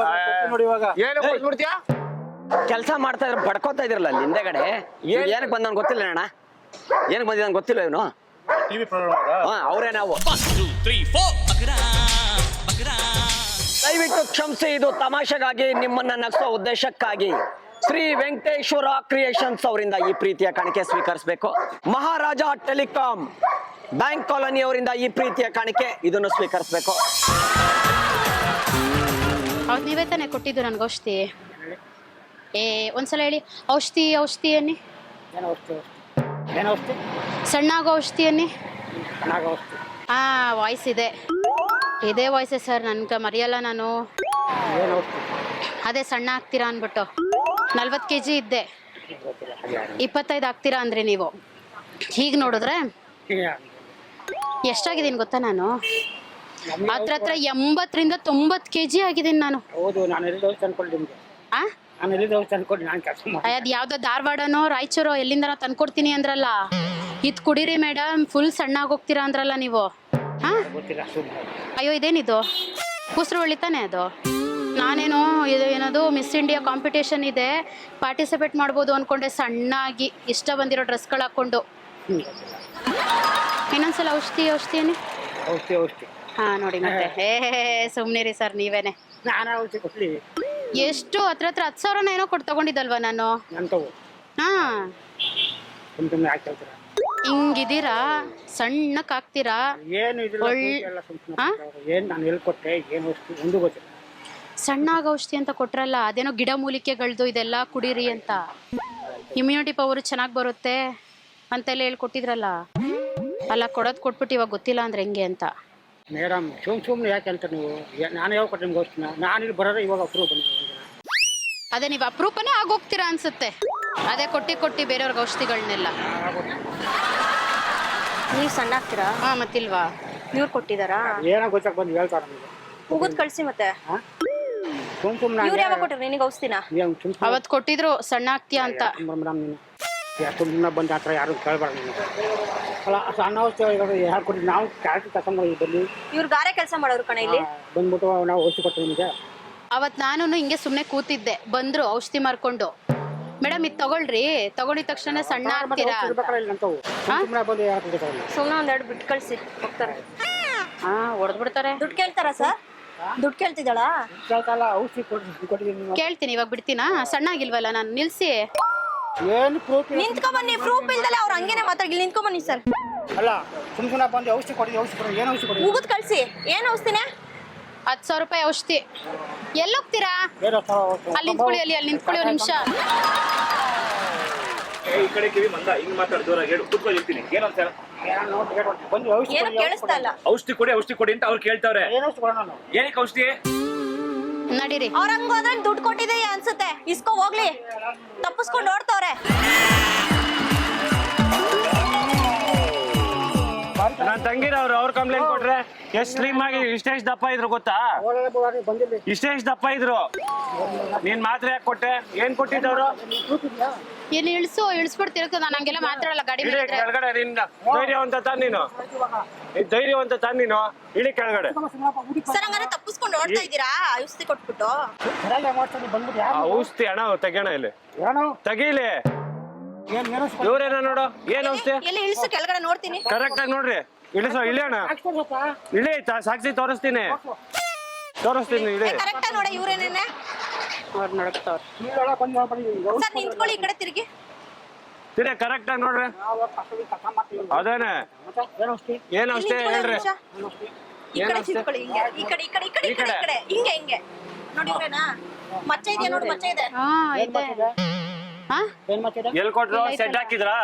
S2: ನೋಡಿ ಇವಾಗ
S1: ಏನು ಕೊಟ್ಬಿಡ್ತೀಯಾ?
S3: ಕೆಲಸ ಮಾಡ್ತಾ ಇದ್ರೆ ಬಡ್ಕೋತಾ ಇದ್ರಲ್ಲ ಅಲ್ಲಿ ಹಿಂದೆಗಡೆ. ಏನಕ್ಕೆ ಬಂದ ಗೊತ್ತಿಲ್ಲ ಅಣ್ಣ, ಏನಕ್ಕೆ ಬಂದಿದ್ದಾನೆ ಗೊತ್ತಿಲ್ಲ ಇವನು.
S2: TV problem.
S3: ಅವರೇ ನಾವು. ದಯವಿಟ್ಟು ಕ್ಷಮಿಸಿ, ಇದು ತಮಾಷೆಗಾಗಿ, ನಿಮ್ಮನ್ನ ನಗಿಸೋ ಉದ್ದೇಶಕ್ಕಾಗಿ ಶ್ರೀ ವೆಂಕಟೇಶ್ವರ ಕ್ರಿಯೇಷನ್ಸ್ ಅವರಿಂದ ಈ ಪ್ರೀತಿಯ ಕಾಣಿಕೆ ಸ್ವೀಕರಿಸಬೇಕು. ಮಹಾರಾಜ ಟೆಲಿಕಾಂ ಬ್ಯಾಂಕ್ ಕಾಲೋನಿ ಅವರಿಂದ ಈ ಪ್ರೀತಿಯ ಕಾಣಿಕೆ, ಇದನ್ನು ಸ್ವೀಕರಿಸಬೇಕು.
S4: ಅವ್ರು ನೀವೇ ತಾನೇ ಕೊಟ್ಟಿದ್ದು ನನಗೆ ಔಷಧಿ? ಒಂದ್ಸಲ ಹೇಳಿ. ಔಷಧಿ ಅನ್ನಿ. ಸಣ್ಣಾಗೋ ಔಷಧಿ ಅನ್ನಿ. ವಾಯ್ಸ್ ಇದೇ ವಾಯ್ಸೇ ಸರ್. ನನ್ಗೆ ಮರೆಯಲ್ಲ ನಾನು. ಅದೇ ಸಣ್ಣ ಆಗ್ತೀರಾ ಅಂದ್ಬಿಟ್ಟು 40 kg ಇದ್ದೆ, 25 ಆಗ್ತೀರಾ ಅಂದ್ರೆ ನೀವು. ಹೀಗೆ ನೋಡಿದ್ರೆ ಎಷ್ಟಾಗಿದ್ದೀನಿ ಗೊತ್ತಾ? ನಾನು ಹತ್ರ 80ರಿಂದ 90 kg ಆಗಿದ್ದೀನಿ ನಾನು. ಅದು ಯಾವ್ದೋ ಧಾರವಾಡನೋ ರಾಯಚೂರೋ ಎಲ್ಲಿಂದ ತಂದ್ಕೊಡ್ತೀನಿ ಅಂದ್ರಲ್ಲ. ಇದು ಕುಡೀರಿ ಮೇಡಮ್, ಫುಲ್ ಸಣ್ಣ ಆಗೋಗ್ತೀರಾ ಅಂದ್ರಲ್ಲ ನೀವು. ಅಯ್ಯೋ ಇದೇನಿದು? ಉಸಿರು ಹೊಳಿತಾನೆ ಅದು. ನಾನೇನೋ ಇದು ಏನದು ಮಿಸ್ ಇಂಡಿಯಾ ಕಾಂಪಿಟೇಷನ್ ಇದೆ, ಪಾರ್ಟಿಸಿಪೇಟ್ ಮಾಡ್ಬೋದು ಅಂದ್ಕೊಂಡೆ. ಸಣ್ಣಾಗಿ ಇಷ್ಟ ಬಂದಿರೋ ಡ್ರೆಸ್ಗಳು ಹಾಕ್ಕೊಂಡು. ಇನ್ನೊಂದ್ಸಲ ಔಷಧಿ ಅನ್ನಿ. ಹಾಂ ನೋಡಿ ಮತ್ತೆ. ಸುಮ್ಮನಿರಿ ಸರ್ ನೀವೇನೆ. ಎಷ್ಟು ಹತ್ರ 10,000 ಏನೋ ಕೊಟ್ಟು ತಗೊಂಡಿದ್ದಲ್ವಾ ನಾನು? ಹಾಂ ಹಿಂಗಿದ್ದೀರಾ, ಸಣ್ಣಕ್ಕಾಗ್ತೀರಾ.
S2: ಏನು ಇದಿಲ್ಲ
S4: ಹಾ?
S2: ಏನು ನಾನು ಹೇಳ್ಕೊಟ್ಟೆ ಏನು ವಸ್ತು ಒಂದು ಗೊತ್ತಿಲ್ಲ.
S4: ಸಣ್ಣ ಆಗೋ ಔಷಧಿ ಅಂತ ಕೊಟ್ರಲ್ಲ, ಅದೇನೋ ಗಿಡ ಮೂಲಿಕೆಗಳ್ದು ಇದೆಲ್ಲ ಕುಡೀರಿ ಅಂತ, ಇಮ್ಯುನಿಟಿ ಪವರ್ ಚೆನ್ನಾಗಿ ಬರುತ್ತೆ ಅಂತೆಲ್ಲ ಹೇಳ್ಕೊಟ್ಟಿದ್ರಲ್ಲ. ಅಲ್ಲ ಕೊಡೋದು ಕೊಟ್ಬಿಟ್ಟು ಇವಾಗ ಗೊತ್ತಿಲ್ಲ ಅಂದ್ರೆ ಹೆಂಗೆ ಅಂತ.
S2: ಮೇಡಮ್ ಸುಮ್ಮನೆ ಯಾಕೆ ಅಂತ ನೀವು ನಾನು ಯಾವ ಕೊಟ್ಟೆ ನಿಮ್ಗೆ ಔಷಧಿನ? ನಾನು ಇಲ್ಲಿ ಬರೋದು ಇವಾಗ ಅಪ್ರೂವ್ ಬನ್ನಿ.
S4: ಅದೇ ನೀವು ಅಪರೂಪನೇ ಆಗೋಗ್ತೀರಾ ಅನ್ಸುತ್ತೆ, ಅದೇ ಕೊಟ್ಟಿ ಬೇರೆಯವ್ರಿಗೆ ಔಷಧಿಗಳನ್ನೆಲ್ಲ.
S5: ನೀವು ಸಣ್ಣ ಆಗ್ತೀರಾ?
S4: ಹಾ ಮತ್ತಿಲ್ವಾ?
S5: ಇವ್ರು ಕೊಟ್ಟಿದಾರಾ?
S2: ಏನೋ ಗೊತ್ತಾಗ ಬಂದು ಹೇಳ್ತಾರೆ ನಮಗೆ.
S5: ಮುಗಿದ್ ಕಳ್ಸಿ ಮತ್ತೆ.
S2: ಸುಮ್ಮನೆ
S5: ಇವ್ರು ಯಾವಾಗ ಕೊಟ್ಟರು ನಿನಗೆ ಔಷಧಿನ?
S4: ಅವತ್ ಕೊಟ್ಟಿದ್ರು ಸಣ್ಣ ಆಗ್ತೀಯಾ ಅಂತ.
S2: ಮೇಡಮ್ ನೀನು ಸುಮ್ಮನೆ ಬಂದು ಆ ಥರ ಯಾರು ಕೇಳಬಾರ್ದು ನೀನು. ಅಲ್ಲ ಸಣ್ಣ ಔಷಧಿ ಯಾರು ಕೊಟ್ಟು ನಾವು ಕ್ಯಾರೆಕ್ಟ್ ಕಸ್ಟಮರ್ ಬನ್ನಿ.
S5: ಇವ್ರು ಗಾರೆ ಕೆಲಸ ಮಾಡೋರು ಕಣ ಇಲ್ಲಿ.
S2: ಬಂದ್ಬಿಟ್ಟು ನಾವು ಔಷಧಿ ಕೊಡ್ತೀವಿ ನಿಮಗೆ.
S4: ಅವತ್ ನಾನು ಹಿಂಗೆ ಸುಮ್ನೆ ಕೂತಿದ್ದೆ, ಬಂದ್ರು ಔಷಧಿ ಮಾರ್ಕೊಂಡು, ಮೇಡಮ್ ಇದು ತಗೊಳ್ರಿ, ತಗೊಂಡಿದ ತಕ್ಷಣ ಸಣ್ಣ ಆಗ್ತೀರಾ ಅಂತ.
S2: ಸುಮ್ಮನೆ ಬಂದು ಯಾರು ಕೊಡ್ತಾರೆ?
S5: ಸುಮ್ಮನೆ ಒಂದೆರಡು ಬಿಟ್ಟು ಕಳ್ಸಿ ಹೋಗ್ತಾರೆ.
S4: ಹಾ ಹೊಡೆದ್ಬಿಡ್ತಾರೆ.
S5: ದುಡ್ಡು ಕೇಳ್ತಾರಾ ಸರ್? ದುಡ್ಡು ಕೇಳ್ತಿದ್ದಾಳಾ?
S2: ಕೇಳ್ತಲ್ಲ, ಔಷಧಿ ಕೊಟ್ಟಿದ್ದೀನಿ.
S4: ಕೇಳ್ತೀನಿ, ಇವಾಗ ಬಿಡ್ತೀನಾ? ಸಣ್ಣ ಆಗಿಲ್ವಲ್ಲ ನಾನು, ನಿಲ್ಸಿ.
S2: ಏನು ಪ್ರೂಫ್?
S5: ನಿಂತ್ಕೊ ಬನ್ನಿ, ಪ್ರೂಫ್ ಇಲ್ದಲೆ ಅವ್ರು ಹಂಗೇನೆ ಮಾತಾಡಿ. ನಿಂತ್ಕೊ ಬನ್ನಿ ಸರ್.
S2: ಅಲ್ಲ ಸುಮ್ಮನೆ ಬಂದು ಔಷಧಿ ಕೊಡಿ, ಔಷಧಿ ಕೊಡಿ, ಏನು ಔಷಧಿ ಕೊಡಿ?
S5: ಮುಗಿದ್ ಕಳ್ಸಿ. ಏನು ಔಷಧಿನೇ?
S4: 10,000 ರೂಪಾಯಿ ಔಷಧಿ. ಎಲ್ಲೋಗ್ತೀರಾ? ಅಲ್ಲಿ ನಿಂತ್ಕೊಳ್ಳಿ, ಅಲ್ಲಿ ನಿಂತ್ಕೊಳ್ಳಿ ಒಂದು ನಿಮಿಷ.
S6: ಈ ಕಡೆ ಕಿವಿ ಮಂದ ಹಿಂಗ್ ಮಾತಾಡ್ ಜೋರಾಗಿ ಹೇಳು, ಕೂತ್ಕೊಂಡಿರ್ತೀನಿ. ಏನಂತ
S2: ಬಂದು ಔಷಧಿ
S5: ಏನು ಕೇಳಿಸ್ತಾ ಇಲ್ಲ.
S6: ಔಷಧಿ ಕೊಡಿ ಅಂತ ಅವ್ರು ಕೇಳ್ತಾವ್ರೆ.
S2: ಏನು ಔಷಧಿ ಕೊಡೋಣ ನಾವು?
S6: ಏನಕ್ಕೆ ಔಷಧಿ?
S4: ನಡೀರಿ.
S5: ಅವ್ರ ಹಂಗೋದ್ರೆ ದುಡ್ಡು ಕೊಟ್ಟಿದೆ ಅನ್ಸುತ್ತೆ, ಇಸ್ಕೊ ಹೋಗ್ಲಿ. ತಪ್ಪಿಸ್ಕೊಂಡು ಓಡ್ತವ್ರೆ.
S1: ನನ್ನ ತಂಗಿರವ್ರು ಅವ್ರ ಕಂಪ್ಲೇಂಟ್ ಕೊಟ್ರೆ ಎಷ್ಟು ಸ್ಲಿಮ್ ಆಗಿ ಇಷ್ಟೆಷ್ಟು ದಪ್ಪ ಇದ್ರು ಗೊತ್ತಾ?
S2: ಬಂದಿಲ್ಲ.
S1: ಇಷ್ಟೆಷ್ಟು ದಪ್ಪ ಇದ್ರು. ನೀನ್ ಮಾತ್ರೆ ಯಾಕೆ ಕೊಟ್ಟೆ? ಏನ್ ಕೊಟ್ಟಿದ್ದವ್ರು?
S4: ಇಲ್ಲಿ ಇಳಿಸ್ಬಿಡ್ತಿರುತ್ತೆ. ನಾನು ಹಂಗೆಲ್ಲ ಮಾತಾಡಲ್ಲ ಗಾಡಿ
S1: ಇಳಿ
S4: ಮೇಲೆ ಇದ್ರೆ.
S1: ಕೆಳಗಡೆ. ನಿನ್ನ ಧೈರ್ಯವಂತ ತಾನ್ ನೀನು, ಧೈರ್ಯವಂತ ತಾನ್ ನೀನು. ಇಳಿ ಕೆಳಗಡೆ.
S5: ಸರ್ ಹಂಗಾರೆ ತಪ್ಪಿಸ್ಕೊಂಡು ಓಡ್ತಾ ಇದ್ದೀರಾ ಔಷಧಿ ಕೊಟ್ಬಿಟ್ಟು?
S2: ಬಂದ್ಬಿಟ್ಟು ಯಾರು
S1: ಔಷಧಿ ಅಣ್ಣ ತೆಗೋಣ ಇಲ್ಲಿ,
S2: ಏನೋ
S1: ತೆಗೀಲಿ.
S2: ಏನು
S1: ಇವ್ರೇನ ನೋಡು, ಏನ್ ಔಷಧಿ?
S5: ಎಲ್ಲಿ ಇಳಿಸು, ಕೆಳಗಡೆ ನೋಡ್ತೀನಿ.
S1: ಕರೆಕ್ಟ್ ಆಗಿ ನೋಡ್ರಿ. ಇಳಿಸೋ, ಇಳಿಯೋಣ. ಇಳಿ, ಸಾಕ್ಷಿ ತೋರಿಸ್ತೀನಿ, ಇಳಿ.
S5: ಕರೆಕ್ಟ್ ಆಗಿ ನೋಡಿ, ಇವ್ರೇನೇನೆ. ಸರ್ ನಿಂತ್ಕೊಳ್ಳಿ, ಈ ಕಡೆ ತಿರುಗಿ.
S1: ತಿರ್ಗಿ ಕರೆಕ್ಟ್ ಆಗಿ ನೋಡ್ರಿ. ಅದೇನೆ ಏನ್ ಔಷಧಿ ಹೇಳ್ರಿ?
S5: ಈ ಕಡೆ ತಿರ್ಕೊಳ್ಳಿ, ಹಿಂಗೆ ಈ ಕಡೆ ಈ ಕಡೆ ಈ ಕಡೆ ಈ ಕಡೆ ಈ ಕಡೆ ಹಿಂಗೆ ಹಿಂಗೆ ನೋಡಿ. ಇವ್ರೇನಾ? ಮಚ್ಚೆ ಇದೆಯಾ ನೋಡಿ, ಮಚ್ಚೆ ಇದೆ.
S4: ಹಾ ಇದೆ. ಹಾ
S1: ಎಲ್ ಕೊಟ್ರು? ಸೆಟ್ ಹಾಕಿದ್ರಾ?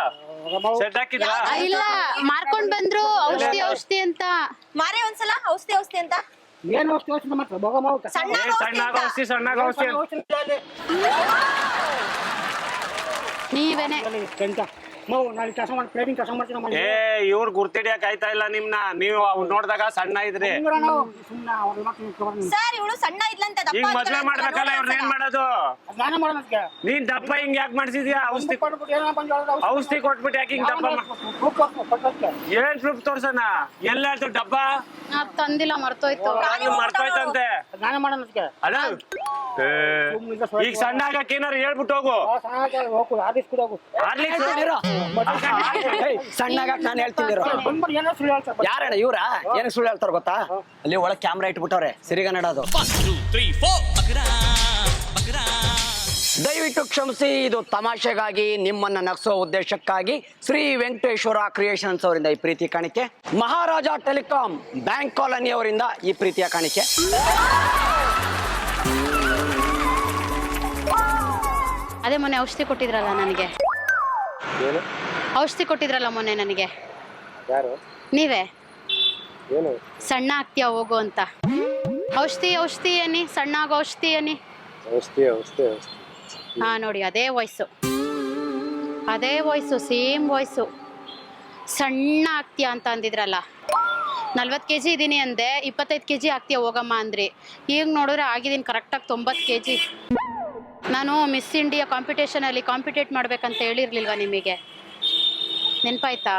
S1: ಸೆಟ್ ಹಾಕಿದ್ರಾ?
S4: ಇಲ್ಲ, ಮಾರ್ಕೊಂಡ್ ಬಂದ್ರು ಔಷಧಿ ಅಂತ.
S5: ಮಾರೇ ಒಂದ್ಸಲ ಔಷಧಿ ಅಂತ.
S2: ಏನು ಔಷಧಿ ಔಷಧಿ ಮಾತ್ರ ಭೋಗ
S5: ಸಣ್ಣ
S1: ಸಣ್ಣಾಗ ಔಷಧಿ, ಸಣ್ಣಾಗ ಔಷಧಿ.
S4: ನೀವೇನೆ.
S2: ನಾಳೆ ಕೆಲಸ ಮಾಡಿ ಪ್ಲೇಟಿಂಗ್ ಕೆಲಸ ಮಾಡ್ತೀವಿ ನಾವು.
S1: ಏ ಇವ್ರು ಗುರ್ತಿಡಿಯಕ್ ಆಯ್ತಾ ಇಲ್ಲ ನಿಮ್ನ? ನೀವು ನೋಡ್ದಾಗ ಸಣ್ಣ ಇದ್ರಿ.
S5: ಸರ್ ಇವಳು ಸಣ್ಣ ಇದ್ಲಂತ, ದಪ್ಪ
S1: ಈಗ ಮದ್ವೆ ಮಾಡ್ಬೇಕಲ್ಲ, ಇವ್ರನ್ನ ಏನ್ ಮಾಡೋದು?
S2: ಸ್ನಾನ ಮಾಡೋಣ ಅದಕ್ಕೆ.
S1: ನೀನ್ ದಪ್ಪ ಹಿಂಗ್ ಯಾಕೆ ಮಾಡ್ಸಿದ್ಯಾ? ಔಷಧಿ ಔಷಧಿ ಕೊಟ್ಬಿಟ್ಟು ಯಾಕೆ ಹಿಂಗ್ ದಪ್ಪ ಏನ್ ಪ್ರೂಫ್ ತೋರ್ಸನ? ಎಲ್ಲ ಡಬ್ಬ
S4: ತಂದಿಲ್ಲ, ಮರ್ತೋಯ್ತು.
S1: ಮರ್ತೋಯ್ತಂತೆ.
S2: ಸ್ನಾನ ಮಾಡೋಣ ಅದಕ್ಕೆ.
S1: ಅಲ್ಲ ಈಗ ಸಣ್ಣ ಆಗಕ್ಕೆ ಏನಾರು ಹೇಳ್ಬಿಟ್ಟು ಹೋಗು.
S2: ಹೋಗು ಆರ್ಡಿಸ್ ಕೂಡ ಹೋಗು.
S3: ಸಣ್ಣಾಗಕ್ ನಾನು ಹೇಳ್ತಿದ್ದೀರೋ.
S2: ಬಂದ್ಬಿಟ್ಟು ಏನೋ ಸುಳ್ಳು ಹೇಳ್ತಾರೆ.
S3: ಯಾರಣ್ಣ ಇವ್ರ? ಏನಕ್ಕೆ ಸುಳ್ಳು ಹೇಳ್ತಾರ ಗೊತ್ತಾ? ಅಲ್ಲಿ ಒಳಗೆ ಕ್ಯಾಮ್ರಾ ಇಟ್ಬಿಟ್ಟವ್ರೆ, ಸಿರಿಗನ್ನಡದು. ದಯವಿಟ್ಟು ಕ್ಷಮಿಸಿ, ಇದು ತಮಾಷೆಗಾಗಿ, ನಿಮ್ಮನ್ನ ನಗಿಸೋ ಉದ್ದೇಶಕ್ಕಾಗಿ ಶ್ರೀ ವೆಂಕಟೇಶ್ವರ ಕ್ರಿಯೇಷನ್ಸ್ ಅವರಿಂದ ಈ ಪ್ರೀತಿ ಕಾಣಿಕೆ, ಮಹಾರಾಜ ಟೆಲಿಕಾಂ ಬ್ಯಾಂಕ್ ಕಾಲನಿ ಅವರಿಂದ ಈ ಪ್ರೀತಿಯ ಕಾಣಿಕೆ.
S4: ಅದೇ ಮೊನ್ನೆ ಔಷಧಿ ಕೊಟ್ಟಿದ್ರಲ್ಲ ನನಗೆ, ಔಷಧಿ ಕೊಟ್ಟಿದ್ರಲ್ಲ ಮೊನ್ನೆ ನನಗೆ. ನೀವೇ ಸಣ್ಣ ಆಗ್ತೀಯ ಹೋಗು ಅಂತ. ಔಷಧಿ ಅನ್ನಿ, ಸಣ್ಣ ಆಗೋ ಔಷಧಿ ಅನ್ನಿ. ಹಾ ನೋಡಿ, ಅದೇ ವಾಯ್ಸು, ಸೇಮ್ ವಾಯ್ಸು. ಸಣ್ಣ ಆಗ್ತೀಯ ಅಂತ ಅಂದಿದ್ರಲ್ಲ. 40 kg ಇದ್ದೀನಿ ಅಂದೆ, 25 kg ಆಗ್ತೀಯ ಹೋಗಮ್ಮ ಅಂದ್ರಿ. ಈಗ ನೋಡಿದ್ರೆ ಆಗಿದ್ದೀನಿ ಕರೆಕ್ಟಾಗಿ 90 kg. ನಾನು ಮಿಸ್ ಇಂಡಿಯಾ ಕಾಂಪಿಟೇಷನಲ್ಲಿ ಕಾಂಪಿಟೇಟ್ ಮಾಡ್ಬೇಕಂತ ಹೇಳಿರ್ಲಿಲ್ವಾ ನಿಮಗೆ? ನೆನಪಾಯ್ತಾ?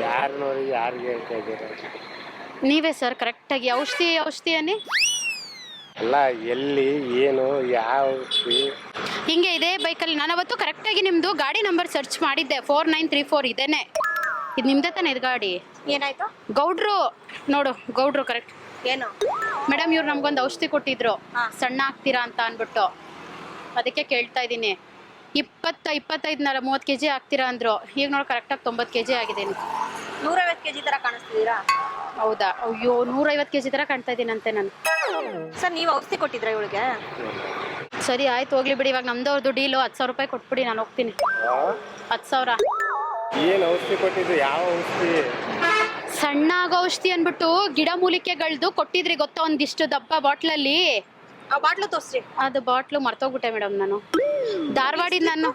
S1: ಯಾರು ನೋಡಿ ಯಾರಿಗೆ ಹೇಳ್ತಾ ಇದ್ದೀರಾ?
S4: ನೀವೇ ಸರ್ ಕರೆಕ್ಟಾಗಿ ಔಷಧಿ ಅನ್ನಿ.
S1: ಅಲ್ಲ ಎಲ್ಲಿ ಏನು ಯಾವ
S4: ಹಿಂಗೆ ಇದೇ ಬೈಕಲ್ಲಿ ನಾನು ಅವತ್ತು ಕರೆಕ್ಟಾಗಿ ನಿಮ್ಮದು ಗಾಡಿ ನಂಬರ್ ಸರ್ಚ್ ಮಾಡಿದ್ದೆ. 4934 ಇದೇನೆ. ಇದು ನಿಮ್ದೇ ತಾನೆ ಇದು ಗಾಡಿ?
S5: ಏನಾಯ್ತು?
S4: ಗೌಡ್ರು ನೋಡು, ಗೌಡ್ರು ಕರೆಕ್ಟ್.
S5: ಏನು
S4: ಮೇಡಮ್ ಇವ್ರು ನಮ್ಗೊಂದು ಔಷಧಿ ಕೊಟ್ಟಿದ್ರು, ಸಣ್ಣ ಆಗ್ತೀರಾ ಅಂತ ಅಂದ್ಬಿಟ್ಟು. ಅದಕ್ಕೆ ಕೇಳ್ತಾ ಇದ್ದೀನಿ. 25 30 kg ಆಗ್ತೀರಾ ಅಂದ್ರು. ಈಗ ನೋಡಿ ಕರೆಕ್ಟಾಗಿ 90 kg ಆಗಿದ್ದೀನಿ.
S5: 150 kg ತರ ಕಾಣಿಸ್ತಿದ್ದೀರಾ?
S4: ಹೌದಾ? ಅಯ್ಯೋ 150 kg ತರ ಕಾಣ್ತಾ ಇದ್ದೀನಂತೆ ನಾನು.
S5: ಸರ್ ನೀವು ಔಷಧಿ ಕೊಟ್ಟಿದ್ರಾ ಇವಳಿಗೆ?
S4: ಸರಿ ಆಯ್ತು ಹೋಗ್ಲಿ ಬಿಡಿ. ಇವಾಗ ನಮ್ದವ್ರದ್ದು ಡೀಲು 10,000 ರೂಪಾಯಿ ಕೊಟ್ಬಿಡಿ, ನಾನು ಹೋಗ್ತೀನಿ. 10,000
S1: ಏನ್ ಔಷಧಿ ಕೊಟ್ಟಿದ್ದು? ಯಾವ ಔಷಧಿ?
S4: ಸಣ್ಣ ಆಗೋ ಔಷಧಿ ಅನ್ಬಿಟ್ಟು ಗಿಡ ಮೂಲಿಕೆಗಳ್ದು ಕೊಟ್ಟಿದ್ರಿ ಗೊತ್ತಾ, ಒಂದಿಷ್ಟು ದಪ್ಪ ಬಾಟ್ಲಲ್ಲಿ.
S5: ಆ ಬಾಟ್ಲು ತೋರಿಸ್ರಿ.
S4: ಅದು ಬಾಟ್ಲು ಮರ್ತೋಗ್ಬಿಟ್ಟೆ ಮೇಡಮ್ ನಾನು. ಧಾರವಾಡಿದ ನಾನು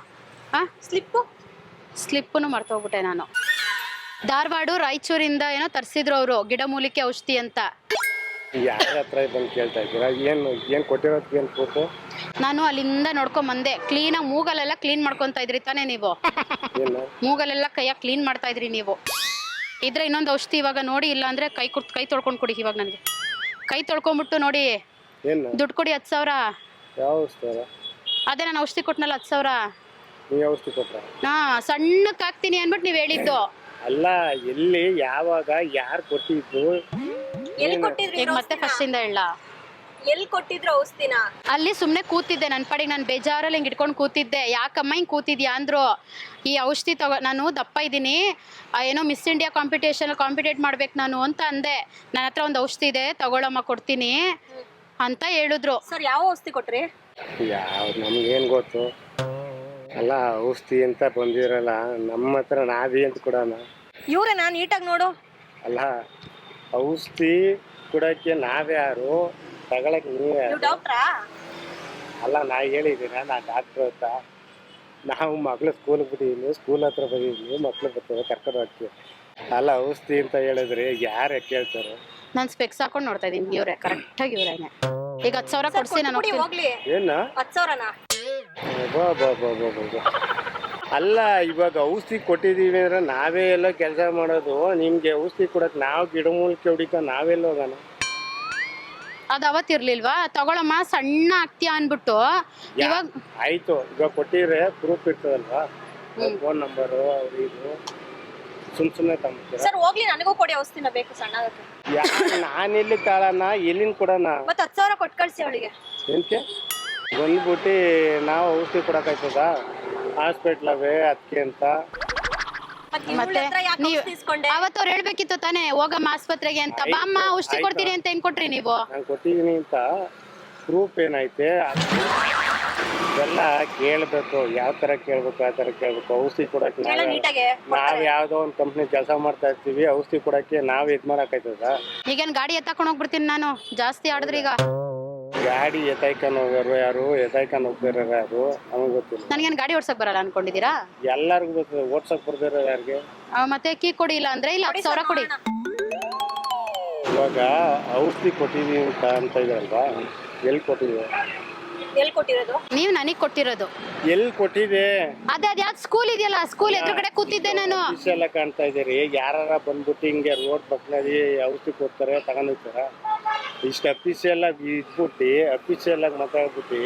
S4: ಸ್ಲಿಪ್ಪನ್ನು ಮರ್ತೋಗ್ಬಿಟ್ಟೆ ನಾನು. ಧಾರವಾಡ ರಾಯಚೂರಿಂದ ಏನೋ ತರಿಸಿದ್ರು ಅವರು ಗಿಡ ಮೂಲಿಕೆ ಔಷಧಿ ಅಂತ.
S1: ಯಾರ ಹತ್ರ ಬಂದು ಕೇಳ್ತಾ ಇದ್ದೀರಾ? ಏನ್ ಕೊಟ್ಟಿರೋದಕ್ಕೆ ಏನ್ ಫೋಟೋ?
S4: ನಾನು ಅಲ್ಲಿಂದ ನೋಡ್ಕೊಂಡ್ ಬಂದೆ. ಕ್ಲೀನಾಗಿ ಮೂಗಲೆಲ್ಲ ಕ್ಲೀನ್ ಮಾಡ್ಕೊಂತ ಇದ್ರಿ ತಾನೇ ನೀವು? ಮೂಗಲೆಲ್ಲ ಕೈಯಾಗ ಕ್ಲೀನ್ ಮಾಡ್ತಾ ಇದ್ರಿ ನೀವು. ಇದ್ರೆ ಇನ್ನೊಂದು ಔಷಧಿ ಇವಾಗ ನೋಡಿ, ಇಲ್ಲ ಅಂದ್ರೆ ಕೈ ತೊಳ್ಕೊಂಡ್ ಕೊಡಿ. ಇವಾಗ ನನಗೆ ಕೈ ತೊಳ್ಕೊಂಡ್ಬಿಟ್ಟು ನೋಡಿ ದುಡ್ಡು ಕೊಡಿ 10,000.
S1: ಯಾವ ಔಷಧಿ?
S4: ಅದೇ ನಾನು ಔಷಧಿ ಕೊಟ್ನಲ್ಲ 10,000.
S1: ನೀವು ಔಷಧಿ ಕೊಟ್ರ?
S4: ಹಾ, ಸಣ್ಣಕ್ಕೆ ಹಾಕ್ತೀನಿ ಅನ್ಬಿಟ್ಟು ನೀವ್ ಹೇಳಿದ್ದು.
S1: ಅಲ್ಲ, ಎಲ್ಲಿ, ಯಾವಾಗ, ಯಾರು ಕೊಟ್ಟಿದ್ದು?
S5: ಎಲ್ಲಿ ಕೊಟ್ಟಿದ್ರಿ?
S4: ಈಗ ಮತ್ತೆ ಫಸ್ಟ್ ಇಂದ ಹೇಳ.
S5: ಎಲ್ಲಿ ಕೊಟ್ಟಿದ್ರು ಔಷಧಿನ?
S4: ಅಲ್ಲಿ ಸುಮ್ನೆ ಕೂತಿದ್ದೆ ನನ್ನ ಪಾಡಿಗೆ. ನಾನು ಬೇಜಾರಲ್ಲಿ ಹಿಂಗೆ ಇಟ್ಕೊಂಡು ಕೂತಿದ್ದೆ. ಯಾಕಮ್ಮ ಹಿಂಗೆ ಕೂತಿದ್ಯಾ ಅಂದ್ರು. ಈ ಔಷಧಿ ನಾನು ದಪ್ಪ ಇದ್ದೀನಿ, ಏನೋ ಮಿಸ್ ಇಂಡಿಯಾ ಕಾಂಪಿಟೇಟ್ ಮಾಡ್ಬೇಕು ನಾನು ಅಂತ ಅಂದೆ. ನನ್ನ ಹತ್ರ ಒಂದು ಔಷಧಿ ಇದೆ, ತಗೊಳಮ್ಮ ಕೊಡ್ತೀನಿ ಅಂತ ಹೇಳಿದ್ರು.
S5: ಸರ್ ಯಾವ ಔಷಧಿ ಕೊಟ್ರಿ?
S1: ಯಾವ್ದು ನಮ್ಗೇನ್ ಗೊತ್ತು? ಅಲ್ಲ, ಔಷಧಿ ಅಂತ ಬಂದಿರಲ್ಲ ನಮ್ಮ ಹತ್ರ, ನಾವೇ ಅಂತ ಕೊಡೋಣ.
S5: ಇವ್ರೇನಾ? ನೀಟಾಗಿ ನೋಡು.
S1: ಅಲ್ಲ, ಔಷಧಿ ಕೊಡಕ್ಕೆ ನಾವ್ಯಾರು, ತಗೊಳಕ್ ನೀವೇ?
S5: ನೀವು ಡಾಕ್ಟ್ರಾ?
S1: ಅಲ್ಲ, ನಾ ಹೇಳಿದ್ದೀನ ನಾ ಡಾಕ್ಟ್ರು ಅಂತ. ನಾವು ಮಕ್ಳು ಸ್ಕೂಲ್ಗೆ ಬಿಟ್ಟಿದ್ದೀನಿ, ಸ್ಕೂಲ್ ಹತ್ರ ಬಂದಿದ್ದೀನಿ, ಮಕ್ಳು ಬರ್ತಾರೆ ಕರ್ಕೊಂಡು ಹೋಗ್ತೀವಿ. ಅಲ್ಲ, ಔಷಧಿ ಅಂತ ಹೇಳಿದ್ರೆ ಯಾರು ಕೇಳ್ತಾರೆ?
S4: ನಾನು ಸ್ಪೆಕ್ಸ್ ಹಾಕೊಂಡು ನೋಡ್ತಾ ಇದ್ದೀನಿ. ಇವ್ರೆ ಕರೆಕ್ಟಾಗಿ ಇವ್ರೇನೆ. ಈಗ 10,000 ಕೊಡ್ಸಿ ನಾನು ಹೋಗ್ತೀನಿ.
S5: ಹೋಗ್ಲಿ.
S1: ಏನ
S5: 10,000ನಾ?
S1: ಅಲ್ಲ, ಇವಾಗ ಔಷಧಿ ಕೊಟ್ಟಿದೀವಿ ಅಂದ್ರೆ ನಾವೇ ಎಲ್ಲ ಕೆಲಸ ಮಾಡೋದು. ನಿಮ್ಗೆ ಔಷಧಿ ಕೊಡಕ್ ನಾವು ಗಿಡಮೂಲಿಕೆ ಹುಡಿಕ ನಾವೆಲ್ಲ ಹೋಗೋಣ?
S4: ಅದು ಅವತ್ತಿರ್ಲಿಲ್ವಾ? ತಗೊಳಮ್ಮ ಸಣ್ಣ ಆಗ್ತೀಯಾ ಅನ್ಬಿಟ್ಟು. ಇವಾಗ
S1: ಆಯ್ತು, ಇವಾಗ ಕೊಟ್ಟಿದ್ರೆ ಪ್ರೂಫ್ ಇರ್ತದಲ್ವಾ? ಫೋನ್ ನಂಬರು ಇದು ಸುಮ್ನೆ ತಮ್ಮ.
S5: ಸರ್ ಹೋಗ್ಲಿ, ನನಗೂ ಕೊಡಿ ಔಷಧಿನ, ಬೇಕು ಸಣ್ಣದಕ್ಕೆ.
S1: ನಾನೆಲ್ಲಿ ತಾಳಣ, ಎಲ್ಲಿಂದ ಕೊಡೋಣ?
S5: ಮತ್ತೆ 10,000 ಕೊಟ್ಟು ಕಳ್ಸಿ ಅವಳಿಗೆ.
S1: ಎಂತೆ ಬಂದ್ಬಿಟ್ಟು ನಾವು ಔಷಧಿ ಕೊಡಕಾಯ್ತದ? ಹಾಸ್ಪಿಟ್ಲವೇ ಅದಕ್ಕೆ ಅಂತ.
S4: ಮತ್ತೆ ಅವತ್ತು ಅವ್ರು ಹೇಳ್ಬೇಕಿತ್ತು ತಾನೇ, ಹೋಗಮ್ಮ ಆಸ್ಪತ್ರೆಗೆ ಅಂತ. ಬಾಮ್ಮ ಔಷಧಿ ಕೊಡ್ತೀನಿ ಅಂತ ಹೆಂಗ್ ಕೊಟ್ರಿ ನೀವು?
S1: ನಾನು ಕೊಟ್ಟಿದ್ದೀನಿ ಅಂತ ಪ್ರೂಫ್ ಏನೈತೆ ಎಲ್ಲ ಕೇಳ್ಬೇಕು. ಯಾವ ತರ ಕೇಳ್ಬೇಕು, ಯಾವ ತರ ಕೇಳ್ಬೇಕು. ಔಷಧಿ ಕೊಡಕ್ಕೆ ನಾವ್ ಯಾವ್ದೋ ಒಂದು ಕಂಪ್ನಿ ಕೆಲಸ ಮಾಡ್ತಾ ಇರ್ತೀವಿ, ಔಷಧಿ ಕೊಡಕ್ಕೆ ನಾವ್ ಇದ್ ಮಾಡಕಾಯ್ತದ?
S4: ಈಗೇನ್ ಗಾಡಿ ಎತ್ತಾಕೊಂಡ್ ಹೋಗ್ಬಿಡ್ತೀನಿ ನಾನು, ಜಾಸ್ತಿ ಆಡಿದ್ರಿ. ಈಗ
S1: ಗಾಡಿ ಎತ್ತಾಯ್ಕೊಂಡು ಹೋಗೋರು ಯಾರು, ಎತ್ತಾಯ್ಕೊಂಡು ಹೋಗ್ತಿರೋ ಯಾರು ನಮಗೆ ಗೊತ್ತಿಲ್ಲ.
S4: ನನ್ಗೇನ್ ಗಾಡಿ ಓಡ್ಸಕ್ ಬರಲ್ಲ ಅನ್ಕೊಂಡಿದೀರಾ?
S1: ಎಲ್ಲರಿಗೂ ಗೊತ್ತಿದೆ, ಓಡ್ಸಕ್ ಬರ್ದಿರೋ ಯಾರಿಗೆ?
S4: ಮತ್ತೆ ಕೀ ಕೊಡಿ, ಇಲ್ಲ ಅಂದ್ರೆ ಇಲ್ಲ 10,000 ಕೊಡಿ.
S1: ಇವಾಗ ಔಷಧಿ ಕೊಟ್ಟಿದೀವಿ ಅಂತ ಇದ್ರಲ್ವಾ, ಎಲ್ಲಿ ಕೊಟ್ಟಿದ್ದೀವಿ?
S5: ಎಲ್ಲಿ ಕೊಟ್ಟಿರೋದು?
S4: ನೀವ್ ನನಗ್ ಕೊಟ್ಟಿರೋದು.
S1: ಎಲ್ಲಿ ಕೊಟ್ಟಿದೆ?
S4: ಅದೇ ಯಾವ್ದು ಸ್ಕೂಲ್ ಇದೆಯಲ್ಲ, ಸ್ಕೂಲ್ ಎದುರುಗಡೆ ಕೂತಿದ್ದೆ ನಾನು.
S1: ಎಲ್ಲ ಕಾಣ್ತಾ ಇದೀರಿ. ಯಾರ ಬಂದ್ಬಿಟ್ಟು ಹಿಂಗೆ ರೋಡ್ ಪಕ್ಕದಲ್ಲಿ ಔಷಧಿ ಕೊಡ್ತಾರೆ, ತಗೊಂಡೋಗ್ತಾರ? ಇಷ್ಟು ಅಫೀಸಿಯಲ್ ಆಗಿ ಇದ್ಬಿಟ್ಟು ಅಫೀಸಿಯಲ್ ಆಗಿ ಮಾತಾಡ್ಬಿಟ್ಟು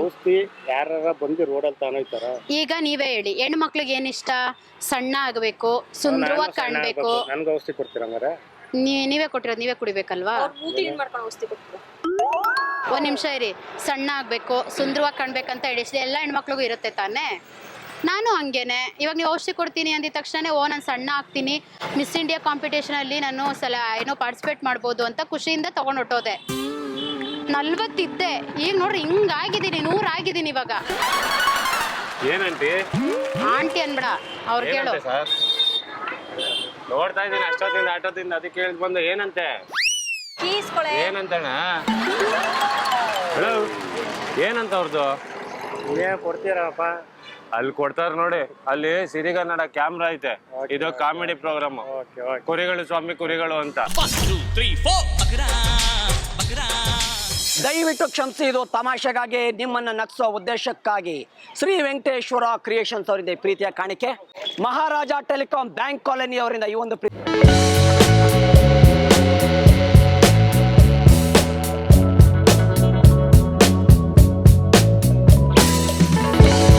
S1: ಔಷಧಿ ಯಾರ ಬಂದು ರೋಡಲ್ಲಿ ತಗೊಂಡೋಗ್ತಾರ? ಈಗ
S4: ನೀವೇ ಹೇಳಿ, ಹೆಣ್ಣು ಮಕ್ಳಿಗೆ ಏನ್ ಇಷ್ಟ? ಸಣ್ಣ ಆಗ್ಬೇಕು, ಸುಂದರವಾಗಿ ಕಾಣ್ಬೇಕು.
S1: ನನ್ಗೆ ಔಷಧಿ ಕೊಡ್ತೀರ ಹಂಗಾರೆ?
S4: ನೀವೇ ಕೊಟ್ಟಿರೋದು, ನೀವೇ ಕುಡಿಬೇಕಲ್ವಾ? ಒಂದ್ ನಿಮಿಷ ಇರಿ. ಸಣ್ಣ ಆಗ್ಬೇಕು, ಸುಂದರವಾಗಿ ಕಾಣ್ಬೇಕಂತ ಹೇಳಿ ಎಲ್ಲ ಹೆಣ್ಮಕ್ಳಿಗೂ ಇರುತ್ತೆ ತಾನೇ. ನಾನು ಹಂಗೇನೆ. ಇವಾಗ ನೀವು ಔಷಧಿ ಕೊಡ್ತೀನಿ ಅಂದಿದ ತಕ್ಷಣ ನಾನು ಸಣ್ಣ ಆಗ್ತೀನಿ, ಮಿಸ್ ಇಂಡಿಯಾ ಕಾಂಪಿಟೇಷನ್ ಅಲ್ಲಿ ನಾನು ಏನೋ ಪಾರ್ಟಿಸಿಪೇಟ್ ಮಾಡ್ಬೋದು ಅಂತ ಖುಷಿಯಿಂದ ತಗೊಂಡ್ ಹೊಟ್ಟೋದೆ. 40 ಇದ್ದೆ, ಈಗ ನೋಡ್ರಿ ಹಿಂಗಾಗಿದ್ದೀನಿ, 100 ಆಗಿದ್ದೀನಿ ಇವಾಗ.
S1: ಏನಂಟಿ?
S4: ಆಂಟಿ ಅನ್ಬೇಡ, ಅವ್ರು ಕೇಳು.
S1: ನೋಡ್ತಾ ಇದ್ದೀನಿ ಅಷ್ಟೊತ್ತಿಂದ ಆಟೋದಿಂದ, ಅದಕ್ಕೆ ಕೇಳಿದ್ ಬಂದು ಏನಂತೆ? ಏನಂತಣ್ಣ? ಏನಂತ ಅವ್ರದ್ದು? ಏನ್ ಕೊಡ್ತೀರಪ್ಪ? ಅಲ್ಲಿ ಕೊಡ್ತಾರ ನೋಡಿ, ಅಲ್ಲಿ ಸಿರಿಗನ್ನಡ ಕ್ಯಾಮ್ರಾ ಐತೆ. ಇದು ಕಾಮಿಡಿ ಪ್ರೋಗ್ರಾಮ್, ಕುರಿಗಳು ಸ್ವಾಮಿ ಕುರಿಗಳು ಅಂತ.
S3: ದಯವಿಟ್ಟು ಕ್ಷಮಿಸಿ, ಇದು ತಮಾಷೆಗಾಗಿ, ನಿಮ್ಮನ್ನ ನಗಿಸೋ ಉದ್ದೇಶಕ್ಕಾಗಿ ಶ್ರೀ ವೆಂಕಟೇಶ್ವರ ಕ್ರಿಯೇಷನ್ಸ್ ಅವರಿಂದ ಪ್ರೀತಿಯ ಕಾಣಿಕೆ. ಮಹಾರಾಜ ಟೆಲಿಕಾಂ ಬ್ಯಾಂಕ್ ಕಾಲೋನಿ ಅವರಿಂದ ಈ ಒಂದು